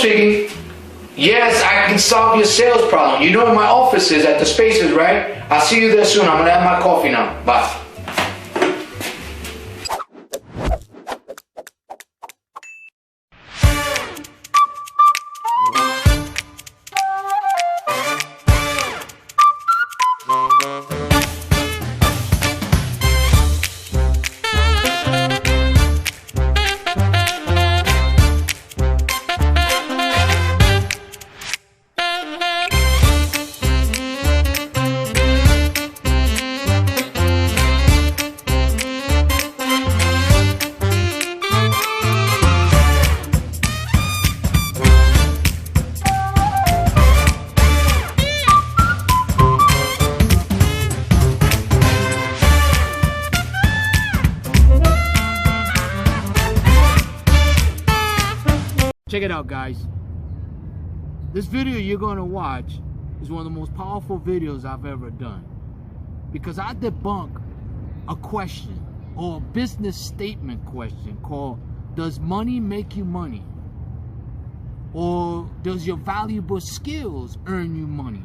speaking. Yes, I can solve your sales problem. You know where my office is, at the Spaces, right? I'll see you there soon. I'm gonna have my coffee now. Bye. Check it out, guys. This video you're gonna watch is one of the most powerful videos I've ever done, because I debunk a question, or a business statement question, called, does money make you money? Or does your valuable skills earn you money?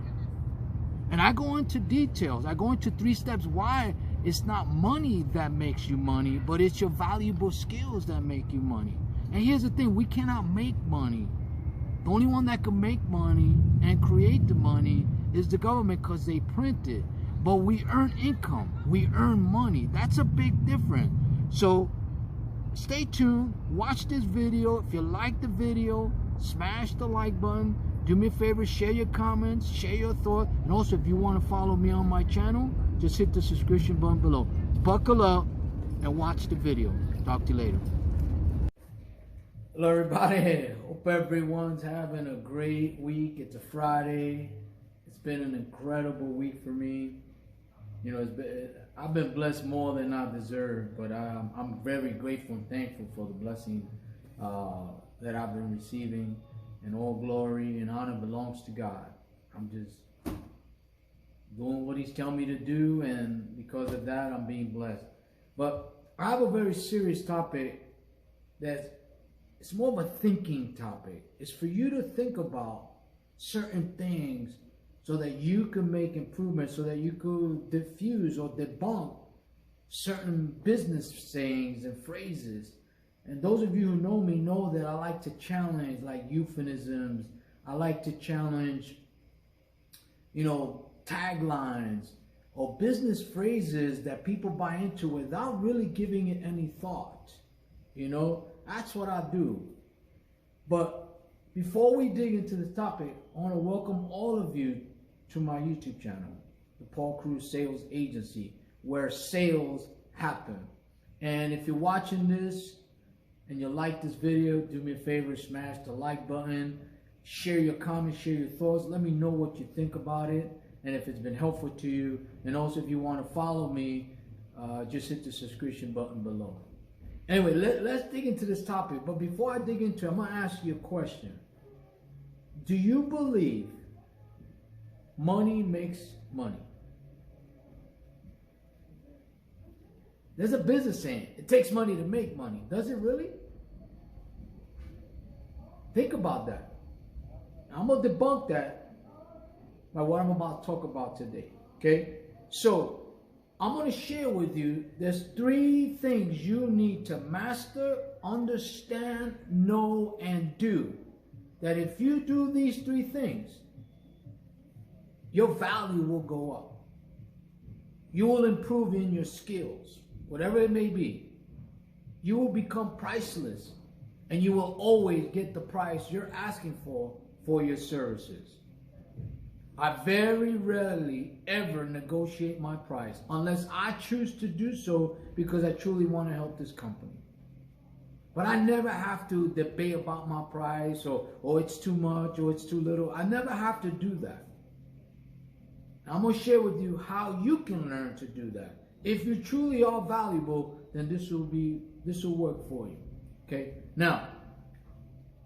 And I go into details. I go into 3 steps why it's not money that makes you money, but it's your valuable skills that make you money. And here's the thing, we cannot make money. The only one that can make money and create the money is the government, because they print it. But we earn income, we earn money. That's a big difference. So stay tuned, watch this video. If you like the video, smash the like button. Do me a favor, share your comments, share your thoughts. And also, if you want to follow me on my channel, just hit the subscription button below. Buckle up and watch the video. Talk to you later. Hello everybody, hope everyone's having a great week. It's a Friday. It's been an incredible week for me. You know, I've been blessed more than I deserve, but I'm very grateful and thankful for the blessing that I've been receiving. And all glory and honor belongs to God. I'm just doing what He's telling me to do, and because of that, I'm being blessed. But I have a very serious topic that's, it's more of a thinking topic. It's for you to think about certain things so that you can make improvements, so that you could diffuse or debunk certain business sayings and phrases. And those of you who know me know that I like to challenge, like, euphemisms. I like to challenge, you know, taglines or business phrases that people buy into without really giving it any thought. You know, that's what I do. But before we dig into this topic, I want to welcome all of you to my YouTube channel, the Paul Cruz Sales Agency, where sales happen. And if you're watching this and you like this video, do me a favor, smash the like button, share your comments, share your thoughts. Let me know what you think about it and if it's been helpful to you. And also, if you want to follow me, just hit the subscription button below. Anyway, let's dig into this topic. But before I dig into it, I'm going to ask you a question. Do you believe money makes money? There's a business saying, it takes money to make money. Does it really? Think about that. I'm going to debunk that by what I'm about to talk about today. Okay? So, I'm going to share with you, there's 3 things you need to master, understand, know, and do. That if you do these 3 things, your value will go up. You will improve in your skills, whatever it may be. You will become priceless, and you will always get the price you're asking for your services. I very rarely ever negotiate my price unless I choose to do so because I truly want to help this company. But I never have to debate about my price or it's too much or it's too little. I never have to do that. I'm going to share with you how you can learn to do that. If you truly are valuable, then this will work for you. Okay? Now,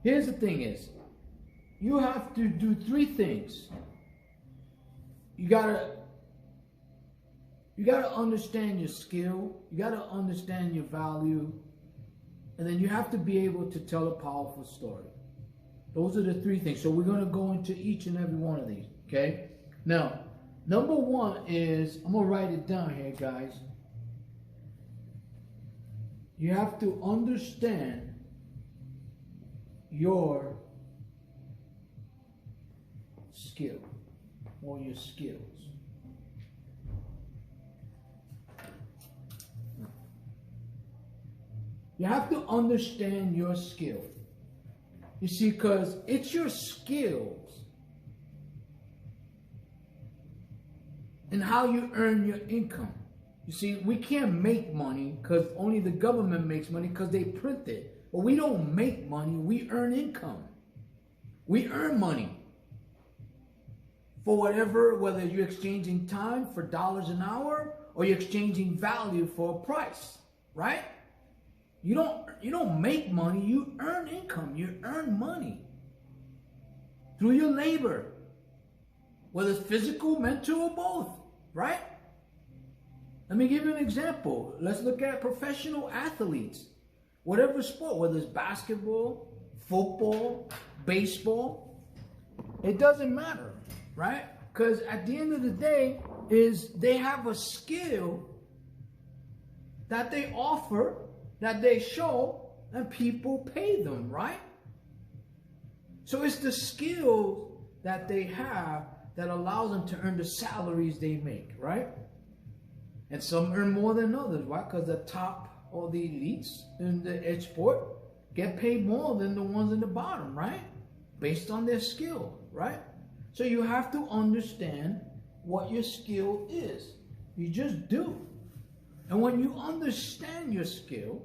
here's the thing is, you have to do 3 things. You gotta understand your skill, you gotta understand your value, and then you have to be able to tell a powerful story. Those are the three things. So we're going to go into each and every one of these. Okay. Now, number one is, I'm going to write it down here, guys. You have to understand your skill or your skills. You have to understand your skill. You see, because it's your skills and how you earn your income. You see, we can't make money because only the government makes money because they print it. But we don't make money, we earn income. We earn money for whatever, whether you're exchanging time for dollars an hour or you're exchanging value for a price, right? You don't make money, you earn income, you earn money through your labor, whether it's physical, mental, or both, right? Let me give you an example. Let's look at professional athletes. Whatever sport, whether it's basketball, football, baseball, it doesn't matter, right? Because at the end of the day, is they have a skill that they offer, that they show, and people pay them, right? So it's the skills that they have that allows them to earn the salaries they make, right? And some earn more than others, right? Because the top or the elites in the edge sport get paid more than the ones in the bottom, right? Based on their skill, right? So you have to understand what your skill is. You just do. And when you understand your skill,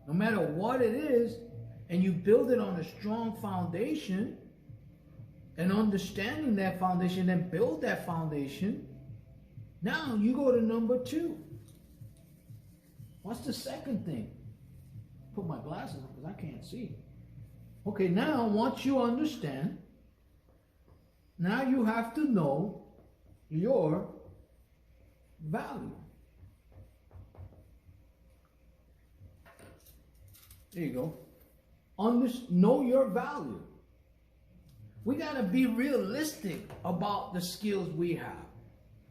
no matter what it is, and you build it on a strong foundation, and understanding that foundation and build that foundation, now you go to number two. What's the second thing? Put my glasses on because I can't see. Okay, now once you understand, now you have to know your value. There you go. Know your value. We got to be realistic about the skills we have.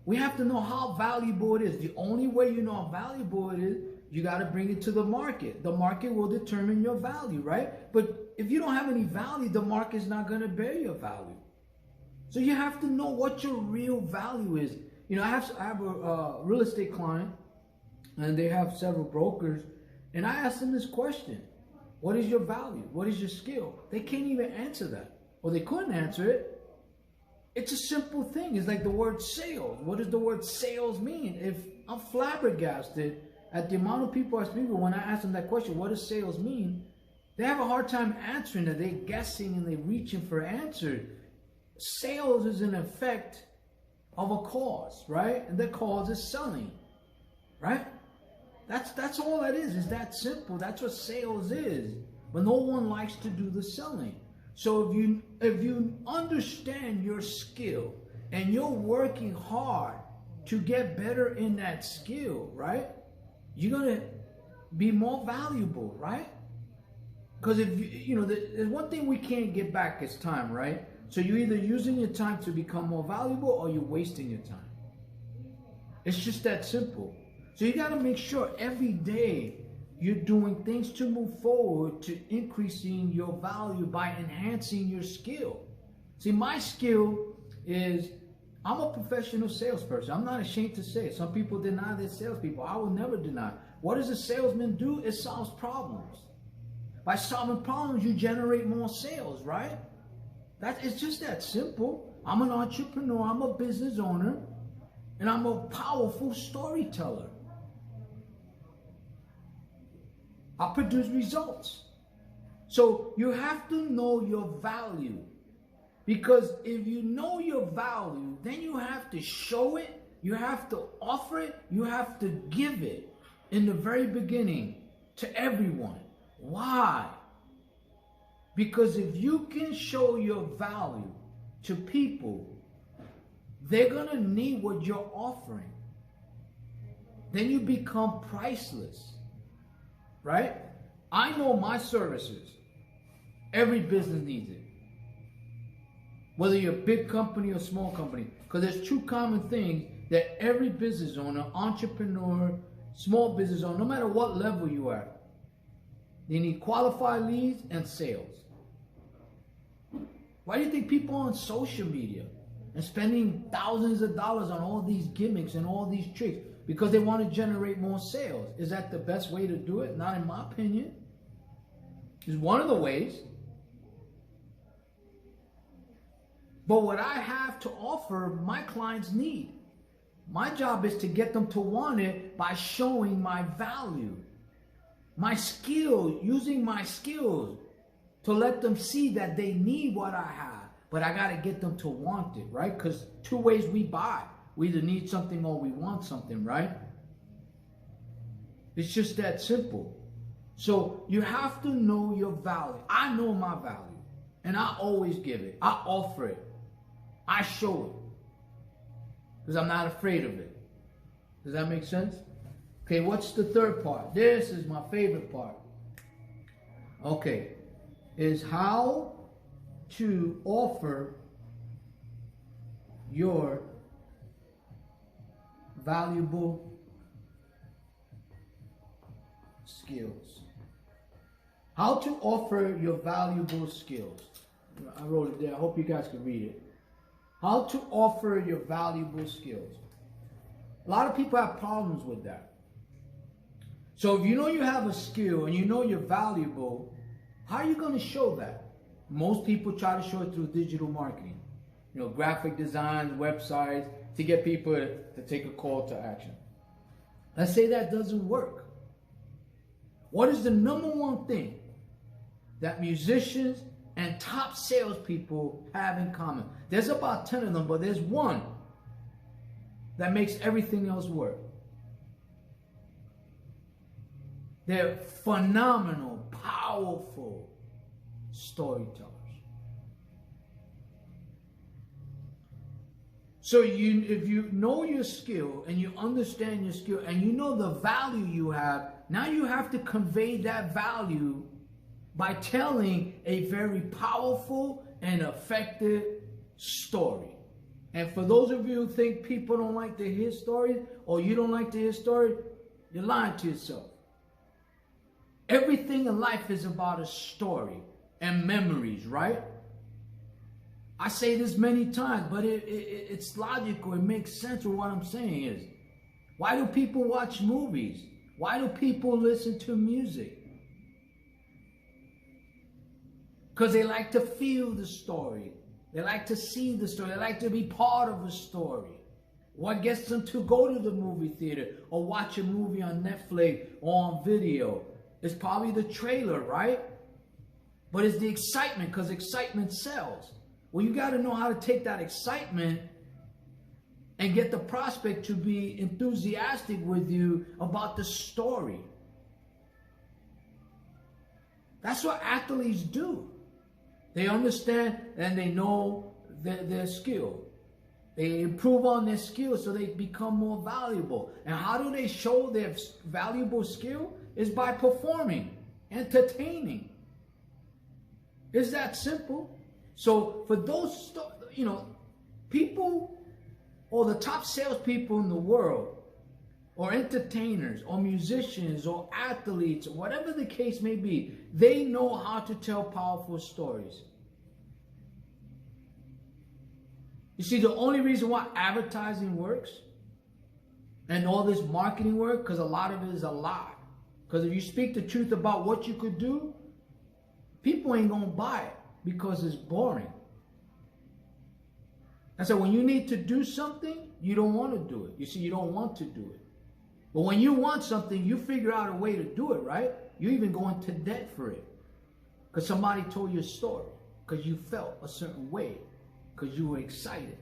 We have to know how valuable it is. The only way you know how valuable it is, you got to bring it to the market. The market will determine your value, right? But if you don't have any value, the market's not going to bear your value. So you have to know what your real value is. You know, I have a real estate client, and they have several brokers, and I asked them this question. What is your value? What is your skill? They can't even answer that. Or they couldn't answer it. It's a simple thing. It's like the word sales. What does the word sales mean? If I'm flabbergasted at the amount of people I speak with when I ask them that question, what does sales mean? They have a hard time answering it. They're guessing and they're reaching for answers. Sales is an effect of a cause, right? And the cause is selling, right? That's all that is that simple. That's what sales is. But no one likes to do the selling. So if you understand your skill and you're working hard to get better in that skill, right? You're going to be more valuable, right? Because if you know, there's one thing we can't get back is time, right? So you're either using your time to become more valuable or you're wasting your time. It's just that simple. So you got to make sure every day you're doing things to move forward to increasing your value by enhancing your skill. See, my skill is I'm a professional salesperson. I'm not ashamed to say it. Some people deny they're salespeople. I will never deny. What does a salesman do? It solves problems. By solving problems, you generate more sales, right? It's just that simple. I'm an entrepreneur. I'm a business owner. And I'm a powerful storyteller. I produce results. So you have to know your value. Because if you know your value, then you have to show it, you have to offer it, you have to give it in the very beginning to everyone. Why? Because if you can show your value to people, they're going to need what you're offering. Then you become priceless. Right? I know my services. Every business needs it. Whether you're a big company or small company. Because there's two common things that every business owner, entrepreneur, small business owner, no matter what level you are, they need qualified leads and sales. Why do you think people on social media and spending thousands of dollars on all these gimmicks and all these tricks? Because they want to generate more sales. Is that the best way to do it? Not in my opinion. It's one of the ways. But what I have to offer, my clients need. My job is to get them to want it by showing my value. My skill, using my skills to let them see that they need what I have. But I got to get them to want it, right? Because two ways we buy. We either need something or we want something, right? It's just that simple. So you have to know your value. I know my value. And I always give it. I offer it. I show it. Because I'm not afraid of it. Does that make sense? Okay, what's the third part? This is my favorite part. Okay, is how to offer your valuable skills. How to offer your valuable skills. I wrote it there. I hope you guys can read it. How to offer your valuable skills. A lot of people have problems with that. So if you know you have a skill and you know you're valuable, how are you going to show that? Most people try to show it through digital marketing. You know, graphic designs, websites, to get people to take a call to action. Let's say that doesn't work. What is the number one thing that musicians and top salespeople have in common? There's about 10 of them, but there's one that makes everything else work. They're phenomenal, powerful storytellers. So if you know your skill and you understand your skill and you know the value you have, now you have to convey that value by telling a very powerful and effective story. And for those of you who think people don't like to hear stories or you don't like to hear stories, you're lying to yourself. Everything in life is about a story and memories, right? I say this many times, but it's logical. It makes sense with what I'm saying is, why do people watch movies? Why do people listen to music? Because they like to feel the story. They like to see the story. They like to be part of a story. What gets them to go to the movie theater or watch a movie on Netflix or on video? It's probably the trailer, right? But it's the excitement, because excitement sells. Well, you got to know how to take that excitement and get the prospect to be enthusiastic with you about the story. That's what athletes do. They understand and they know their skill. They improve on their skill so they become more valuable. And how do they show their valuable skill? Is by performing, entertaining. It's that simple. So for those, people or the top salespeople in the world, or entertainers, or musicians, or athletes, or whatever the case may be, they know how to tell powerful stories. You see, the only reason why advertising works and all this marketing work, because a lot of it is a lie. Because if you speak the truth about what you could do, people ain't going to buy it because it's boring. And so when you need to do something, you don't want to do it. You see, you don't want to do it. But when you want something, you figure out a way to do it, right? You even go into debt for it. Because somebody told you a story. Because you felt a certain way. Because you were excited.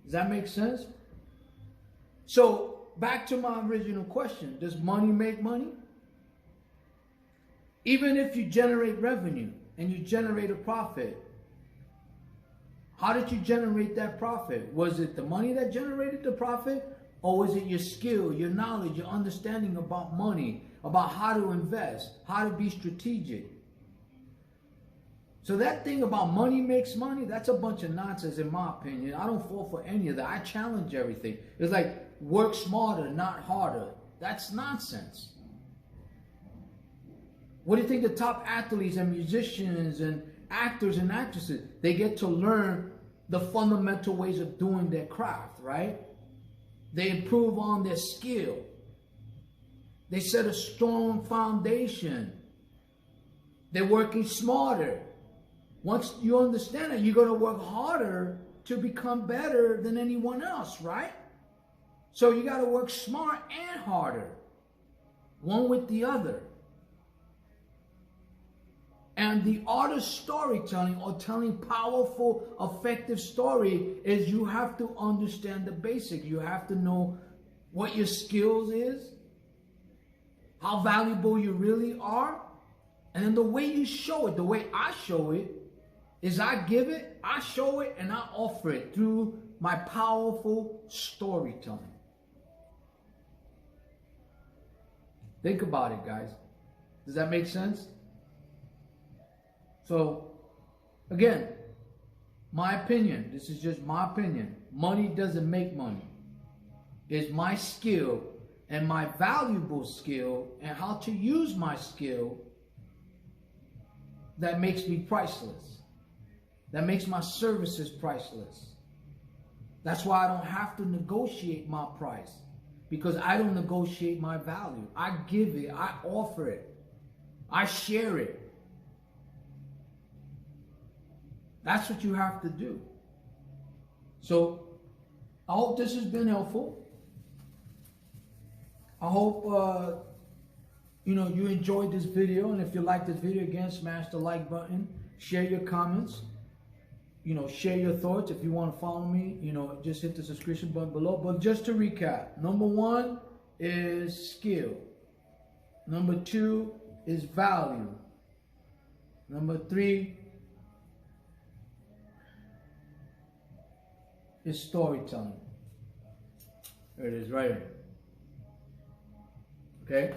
Does that make sense? So, back to my original question. Does money make money? Even if you generate revenue and you generate a profit, how did you generate that profit? Was it the money that generated the profit? Or was it your skill, your knowledge, your understanding about money, about how to invest, how to be strategic? So that thing about money makes money, that's a bunch of nonsense in my opinion. I don't fall for any of that. I challenge everything. It's like work smarter, not harder. That's nonsense. What do you think the top athletes and musicians and actors and actresses, they get to learn the fundamental ways of doing their craft, right? They improve on their skill. They set a strong foundation. They're working smarter. Once you understand it, you're going to work harder to become better than anyone else, right? So you got to work smart and harder, one with the other. And the art of storytelling, or telling powerful, effective story, is you have to understand the basics. You have to know what your skills is, how valuable you really are, and then the way you show it, the way I show it, is I give it, I show it, and I offer it through my powerful storytelling. Think about it, guys. Does that make sense? So, again, my opinion, this is just my opinion. Money doesn't make money. It's my skill and my valuable skill and how to use my skill that makes me priceless. That makes my services priceless. That's why I don't have to negotiate my price, because I don't negotiate my value. I give it, I offer it, I share it. That's what you have to do. So, I hope this has been helpful. I hope you enjoyed this video, and if you like this video, again, smash the like button, share your comments, share your thoughts. If you want to follow me, just hit the subscription button below. But just to recap, number 1 is skill. Number 2 is value. Number 3 is storytelling. There it is, right here. Okay?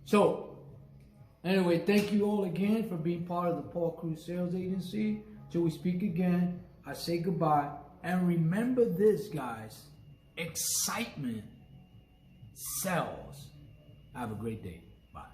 So, anyway, thank you all again for being part of the Paul Cruz Sales Agency. Till we speak again, I say goodbye. And remember this, guys. Excitement sells. Have a great day. Bye.